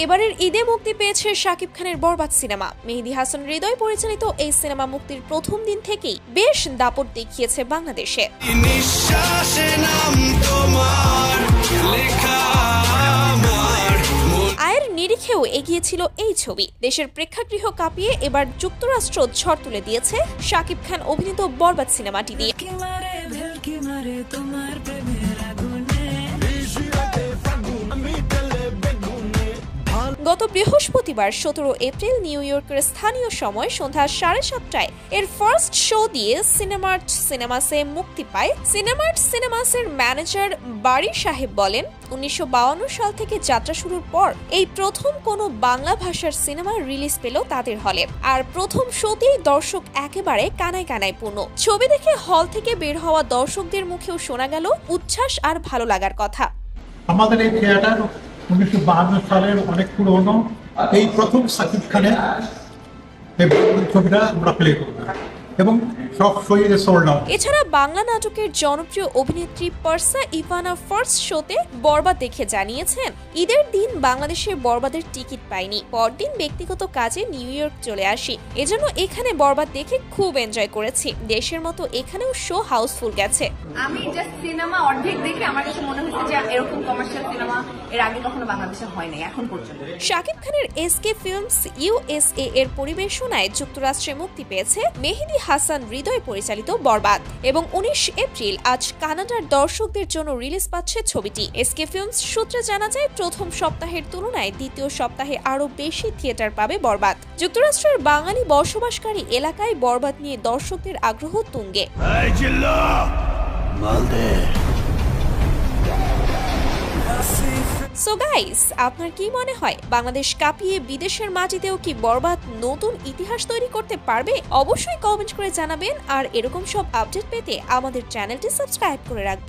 এবারের ঈদে মুক্তি পেয়েছে শাকিব খানের বরবাদ সিনেমা। মেহেদী হাসান হৃদয় পরিচালিত এই সিনেমা মুক্তির প্রথম দিন থেকেই বেশ দাপট দেখিয়েছে বাংলাদেশে। আয়ের নিরিখেও এগিয়েছিল এই ছবি। দেশের প্রেক্ষাগৃহ কাঁপিয়ে এবার যুক্তরাষ্ট্র ঝড় তুলে দিয়েছে শাকিব খান অভিনীত বরবাদ সিনেমাটি দিয়ে। গত বৃহস্পতিবার 17 এপ্রিল নিউ ইয়র্কের স্থানীয় সময় সন্ধ্যা 7:30টায় এর ফার্স্ট শো দিয়ে সিনেমার্ট সিনেমাসে মুক্তি পায়। সিনেমার্ট সিনেমাসের ম্যানেজার বারী সাহেব বলেন, 1952 সাল থেকে যাত্রা শুরুর পর এই প্রথম কোনো বাংলা ভাষার সিনেমা রিলিজ পেল তাদের হলে। আর প্রথম শোতেই দর্শক একেবারে কানায় কানায় পূর্ণ। ছবি দেখে হল থেকে বের হওয়া দর্শকদের মুখেও শোনা গেল উচ্ছ্বাস আর ভালো লাগার কথা। আমাদের এই থিয়েটার 1952 সালের অনেক পুরনো, এই প্রথম শাকিব খানের ছবিটা আমরা প্লে করব এবং সব শোয়ে সোল্ড আউট। এছাড়া বাংলা নাটকের জনপ্রিয় অভিনেত্রী পারসা ইভানা ফার্স্ট শোতে বরবাদ দেখে জানিয়েছেন, ঈদের দিন বাংলাদেশে বরবাদের টিকিট পাইনি, পরদিন ব্যক্তিগত কাজে নিউ ইয়র্ক চলে আসি, এজন্য এখানে বরবাদ দেখে খুব এনজয় করেছি। দেশের মতো এখানেও শো হাউসফুল গেছে। আমি জাস্ট সিনেমা অর্ধেক দেখে আমার কাছে মনে হচ্ছে যে এরকম কমার্শিয়াল সিনেমা এর আগে কখনো বাংলাদেশে হয় নাই এখন পর্যন্ত। শাকিব খানের এসকে ফিল্মস ইউএসএ এর পরিবেশনায় যুক্তরাষ্ট্রে মুক্তি পেয়েছে মেহেদী হাসান হৃদয় পরিচালিত বরবাদ এবং 19 এপ্রিল আজ কানাডার দর্শকদের জন্য রিলিজ পাচ্ছে ছবিটি। এসকে ফিল্মস সূত্রে জানা যায়, প্রথম সপ্তাহের তুলনায় দ্বিতীয় সপ্তাহে আরো বেশি থিয়েটার পাবে বরবাদ। যুক্তরাষ্ট্রের বাঙালি বসবাসকারী এলাকায় বরবাদ নিয়ে দর্শকদের আগ্রহ তুঙ্গে। সো গাইস, আপনার কি মনে হয় বাংলাদেশ কাঁপিয়ে বিদেশের মাটিতেও কি বরবাদ নতুন ইতিহাস তৈরি করতে পারবে? অবশ্যই কমেন্ট করে জানাবেন। আর এরকম সব আপডেট পেতে আমাদের চ্যানেলটি সাবস্ক্রাইব করে রাখবেন।